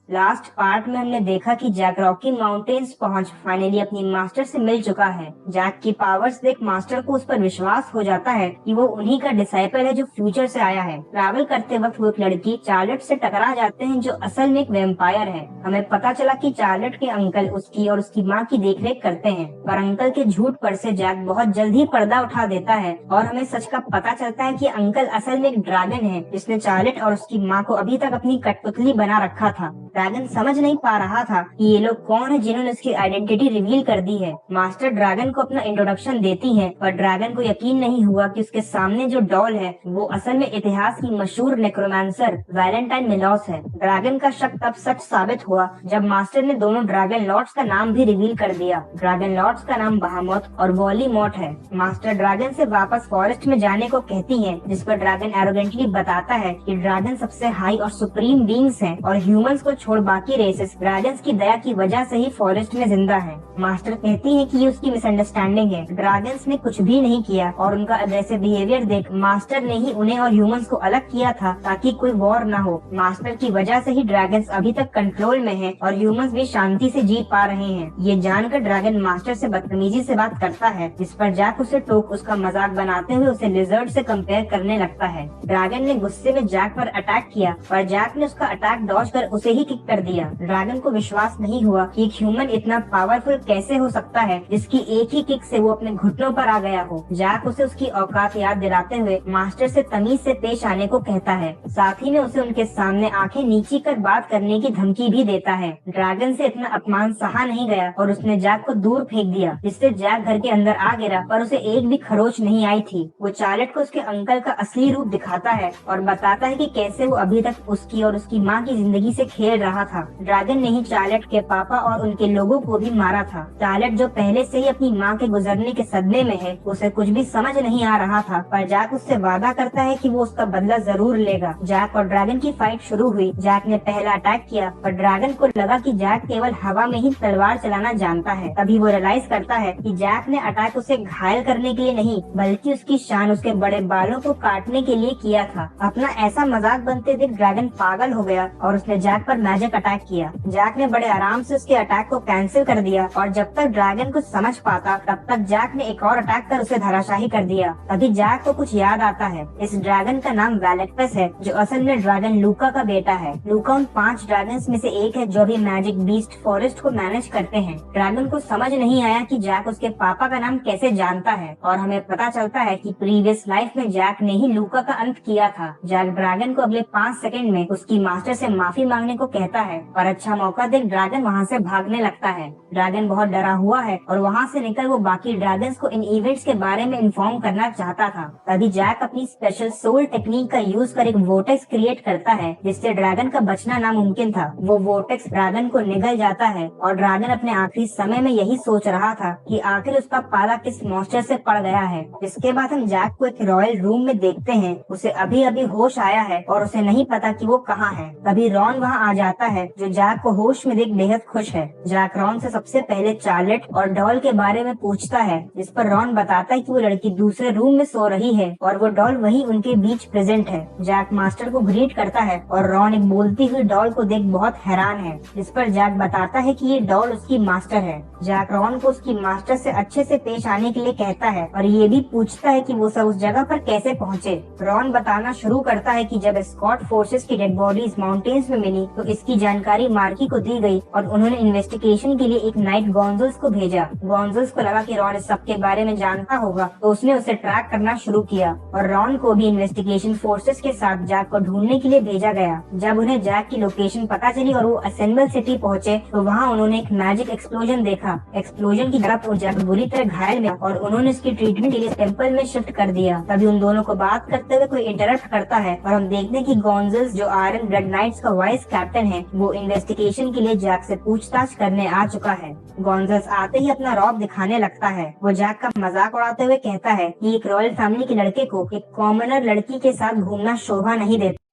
Last part में हमने देखा कि जैक रॉकी माउंटेन्स पहुंच फाइनली अपनी मास्टर से मिल चुका है। जैक की पावर्स देख मास्टर को उस पर विश्वास हो जाता है कि वो उन्हीं का डिसाइपल है जो फ्यूचर से आया है। ट्रैवल करते वक्त वो एक लड़की चार्लेट से टकरा जाते हैं जो असल में एक वेम्पायर है। हमें पता चला कि चार्लेट के अंकल उसकी और उसकी माँ की देखरेख करते हैं, पर अंकल के झूठ पर से जैक बहुत जल्द ही पर्दा उठा देता है और हमें सच का पता चलता है कि अंकल असल में एक ड्रैगन है जिसने चार्लेट और उसकी माँ को अभी तक अपनी कठपुतली बना रखा था। ड्रैगन समझ नहीं पा रहा था कि ये लोग कौन है जिन्होंने उसकी आइडेंटिटी रिवील कर दी है। मास्टर ड्रैगन को अपना इंट्रोडक्शन देती है, पर ड्रैगन को यकीन नहीं हुआ कि उसके सामने जो डॉल है वो असल में इतिहास की मशहूर नेक्रोमांसर वैलेंटाइन मिलॉस है। ड्रैगन का शक तब सच साबित हुआ जब मास्टर ने दोनों ड्रैगन लॉर्ड्स का नाम भी रिवील कर दिया। ड्रैगन लॉर्ड्स का नाम बहामोथ और वॉलीमॉट है। मास्टर ड्रैगन से वापस फॉरेस्ट में जाने को कहती है, जिस पर ड्रैगन एरोगेंटली बताता है कि ड्रैगन सबसे हाई और सुप्रीम बींग्स हैं और ह्यूमंस को छोड़ बाकी रेसेस ड्रैगन्स की दया की वजह से ही फॉरेस्ट में जिंदा है। मास्टर कहती है कि ये उसकी मिसअंडरस्टैंडिंग है, ड्रैगन्स ने कुछ भी नहीं किया और उनका अग्रेसिव बिहेवियर देख मास्टर ने ही उन्हें और ह्यूमंस को अलग किया था ताकि कोई वॉर न हो। मास्टर की वजह से ही ड्रैगन्स अभी तक कंट्रोल में हैं और ह्यूमंस भी शांति से जी पा रहे हैं। ये जानकर ड्रैगन मास्टर से बदतमीजी से बात करता है, जिस पर जैक उसे टोक उसका मजाक बनाते हुए उसे लिजर्ड से कंपेयर करने लगता है। ड्रैगन ने गुस्से में जैक पर अटैक किया, पर जैक ने उसका अटैक डॉज कर उसे ही किक कर दिया। ड्रैगन को विश्वास नहीं हुआ कि एक ह्यूमन इतना पावरफुल कैसे हो सकता है जिसकी एक ही किक से वो अपने घुटनों पर आ गया हो। जैक उसे उसकी औकात याद दिलाते हुए मास्टर से तमीज से पेश आने को कहता है। साथ ही में उसे उनके सामने आंखें नीची कर बात करने की धमकी भी देता है। ड्रैगन से इतना अपमान सहा नहीं गया और उसने जैक को दूर फेंक दिया, जिससे जैक घर के अंदर आ गिरा, पर उसे एक भी खरोच नहीं आई थी। वो चार्लेट को उसके अंकल का असली रूप दिखाता है और बताता है कि कैसे वो अभी तक उसकी और उसकी माँ की जिंदगी से खेल रहा था। ड्रैगन ने ही चार्लेट के पापा और उनके लोगों को भी मारा था। चार्लेट जो पहले से ही अपनी माँ के गुजरने के सदमे में है, उसे कुछ भी समझ नहीं आ रहा था, पर जैक उससे वादा करता है कि वो उसका बदला जरूर लेगा। जैक और ड्रैगन की फाइट शुरू हुई। जैक ने पहला अटैक किया, पर ड्रैगन को लगा कि जैक केवल हवा में ही तलवार चलाना जानता है। तभी वो रियलाइज करता है कि जैक ने अटैक उसे घायल करने के लिए नहीं, बल्कि उसकी शान, उसके बड़े बालों को काटने के लिए किया था। अपना ऐसा मजाक बनते देख ड्रैगन पागल हो गया और उसने जैक पर मैजिक अटैक किया। जैक ने बड़े आराम से उसके अटैक को कैंसिल कर दिया और जब तक ड्रैगन कुछ समझ पाता तब तक जैक ने एक और अटैक कर उसे धराशाही कर दिया। तभी जैक को कुछ याद आता है। इस ड्रैगन का नाम वैलेक्टस है, जो असल में ड्रैगन लूका का बेटा है। लूका उन 5 ड्रैगन्स में से एक है जो भी मैजिक बीस्ट फॉरेस्ट को मैनेज करते हैं। ड्रैगन को समझ नहीं आया कि जैक उसके पापा का नाम कैसे जानता है और हमें पता चलता है कि प्रीवियस लाइफ में जैक ने ही लूका का अंत किया था। जैक ड्रैगन को अगले 5 सेकंड में उसकी मास्टर से माफी मांगने को कहता है और अच्छा मौका देख ड्रैगन वहाँ से भागने लगता है। ड्रैगन बहुत डरा हुआ है और वहाँ से निकल वो बाकी ड्रैगन्स को इन इवेंट्स के बारे में इन्फॉर्म करना चाहता था। तभी जैक अपनी स्पेशल सोल टेक्निक का यूज कर एक वोर्टेक्स क्रिएट करता है, जिससे ड्रैगन का बचना नामुमकिन था। वो वोर्टेक्स ड्रैगन को निगल जाता है और ड्रैगन अपने आखिरी समय में यही सोच रहा था कि आखिर उसका पाला किस मॉन्स्टर से पड़ गया है। इसके बाद हम जैक को एक रॉयल रूम में देखते हैं। उसे अभी अभी होश आया है और उसे नहीं पता कि वो कहाँ है। तभी रॉन वहाँ आ जाता है, जो जैक को होश में देख बेहद खुश है। जैक रॉन से सबसे पहले चार्लेट और डॉल के बारे में पूछता है, जिस पर रॉन बताता है कि वो लड़की दूसरे रूम में सो रही है और वो डॉल वही उनके बीच प्रेजेंट है। जैक मास्टर को ग्रीट करता है और रॉन एक बोलती हुई डॉल को देख बहुत हैरान है, जिस पर जैक बताता है कि ये डॉल उसकी मास्टर है। जैक रॉन को उसकी मास्टर से अच्छे से पेश आने के लिए कहता है और ये भी पूछता है कि वो सब उस जगह पर कैसे पहुँचे। रॉन बताना शुरू करता है कि जब स्कॉट फोर्सेस की डेड बॉडीज माउंटेन्स में मिली तो इसकी जानकारी मार्की को दी गई और उन्होंने इन्वेस्टिगेशन के लिए एक नाइट गोंजल्स को भेजा। गोंजल्स को लगा कि रॉन इस सब के बारे में जानता होगा, तो उसने उसे ट्रैक करना शुरू किया और रॉन को भी इन्वेस्टिगेशन फोर्सेस के साथ जैक को ढूंढने के लिए भेजा गया। जब उन्हें जैक की लोकेशन पता चली और वो असेंबल सिटी पहुँचे तो वहाँ उन्होंने एक मैजिक एक्सप्लोजन देखा। एक्सप्लोजन की जगह पर जैक बुरी तरह घायल में और उन्होंने इसकी ट्रीटमेंट के लिए टेम्पल में शिफ्ट कर दिया। तभी उन दोनों को बात करते हुए कोई इंटरप्ट करता है और हम देखते हैं कि गोंजल्स, जो आयरन ब्लड नाइट्स का वाइस कैप्टन है, वो इन्वेस्टिगेशन के लिए जैक से पूछताछ करने आ चुका है। गोंजल्स आते ही अपना रौब दिखाने लगता है। वो जैक का मजाक उड़ाते हुए कहता है कि एक रॉयल फैमिली के लड़के को एक कॉमनर लड़की के साथ घूमना शोभा नहीं देता।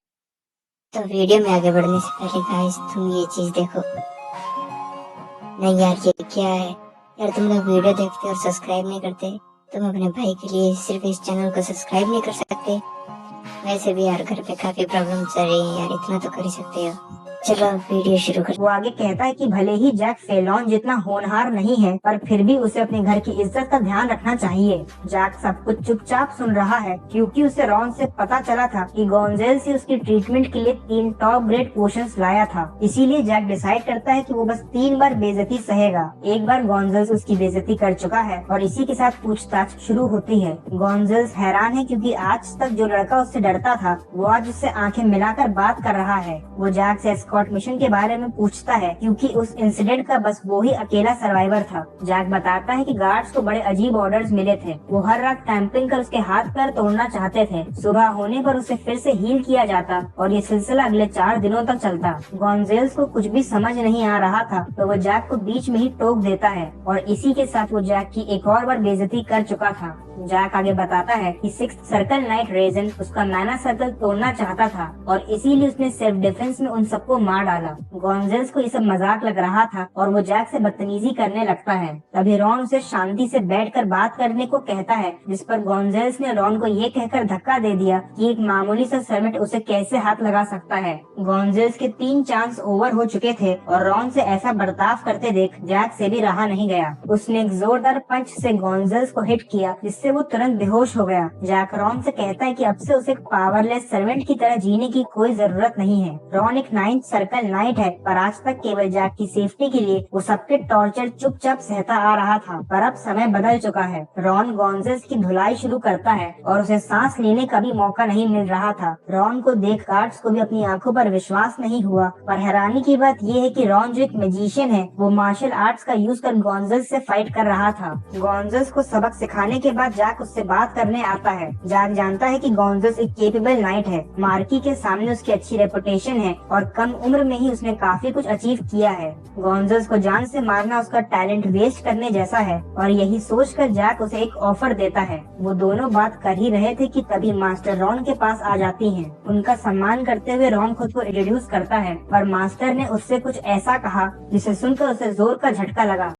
तो वीडियो में आगे बढ़ने से पहले गाइस तुम ये चीज देखो। नहीं यार, ये क्या है यार? तुम लोग वीडियो देखते और सब्सक्राइब नहीं करते। तुम अपने भाई के लिए सिर्फ इस चैनल को सब्सक्राइब नहीं कर सकते? वैसे भी यार घर पे काफी प्रॉब्लम चल रही है यार, इतना तो कर ही सकते हो। चलो वीडियो शुरू कर। वो आगे कहता है कि भले ही जैक फेलॉन जितना होनहार नहीं है, पर फिर भी उसे अपने घर की इज्जत का ध्यान रखना चाहिए। जैक सब कुछ चुपचाप सुन रहा है क्योंकि उसे रॉन से पता चला था कि गोंज़ेल से उसकी ट्रीटमेंट के लिए 3 टॉप ग्रेड पोशंस लाया था। इसीलिए जैक डिसाइड करता है कि वो बस 3 बार बेइज्जती सहेगा। एक बार गोंज़ेल उसकी बेइज्जती कर चुका है और इसी के साथ पूछताछ शुरू होती है। गोंज़ेल हैरान है क्योंकि आज तक जो लड़का उससे डरता था वो आज उससे आंखें मिलाकर बात कर रहा है। वो जैक से एस्कॉर्ट मिशन के बारे में पूछता है क्योंकि उस इंसिडेंट का बस वो ही अकेला सर्वाइवर था। जैक बताता है कि गार्ड्स को बड़े अजीब ऑर्डर्स मिले थे। वो हर रात कैंपिंग कर उसके हाथ पैर तोड़ना चाहते थे। सुबह होने पर उसे फिर से हील किया जाता और ये सिलसिला अगले 4 दिनों तक चलता। गोंज़ेल्स को कुछ भी समझ नहीं आ रहा था तो वो जैक को बीच में ही टोक देता है और इसी के साथ वो जैक की एक और बार बेइज्जती कर चुका था। जैक आगे बताता है कि 6th सर्कल नाइट रेजन उसका मैना सर्कल तोड़ना चाहता था और इसीलिए उसने सेल्फ डिफेंस में उन सबको मार डाला। गोंज़ेल्स को ये सब मजाक लग रहा था और वो जैक से बदतमीजी करने लगता है। तभी रॉन उसे शांति से बैठकर बात करने को कहता है, जिस पर गोंज़ेल्स ने रॉन को ये कहकर धक्का दे दिया कि एक मामूली सा सर्वेंट उसे कैसे हाथ लगा सकता है। गोंज़ेल्स के 3 चांस ओवर हो चुके थे और रॉन से ऐसा बर्ताव करते देख जैक से भी रहा नहीं गया। उसने एक जोरदार पंच से गोंज़ेल्स को हिट किया जिससे वो तुरंत बेहोश हो गया। जैक रॉन से कहता है कि अब से उसे एक पावरलेस सर्वेंट की तरह जीने की कोई जरूरत नहीं है। रॉन एक 9th सर्कल नाइट है पर आज तक केवल जैक की सेफ्टी के लिए वो सबके टॉर्चर चुपचाप सहता आ रहा था, पर अब समय बदल चुका है। रॉन गोंज़ेल्स की धुलाई शुरू करता है और उसे सांस लेने का भी मौका नहीं मिल रहा था। रॉन को देख गार्ड्स को भी अपनी आंखों पर विश्वास नहीं हुआ, पर हैरानी की बात ये है कि रॉन जो एक मैजिशियन है वो मार्शल आर्ट्स का यूज कर गोंज़ेल्स से फाइट कर रहा था। गोंज़ेल्स को सबक सिखाने के बाद जैक उससे बात करने आता है। जैक जानता है कि गोंज़ेल्स एक केपेबल नाइट है। मार्की के सामने उसकी अच्छी रेपुटेशन है और कम उम्र में ही उसने काफी कुछ अचीव किया है। गोंज़ेल्स को जान से मारना उसका टैलेंट वेस्ट करने जैसा है और यही सोचकर जैक उसे एक ऑफर देता है। वो दोनों बात कर ही रहे थे कि तभी मास्टर रॉन के पास आ जाती हैं। उनका सम्मान करते हुए रॉन खुद को इंट्रोड्यूस करता है पर मास्टर ने उससे कुछ ऐसा कहा जिसे सुनकर उसे जोर का झटका लगा।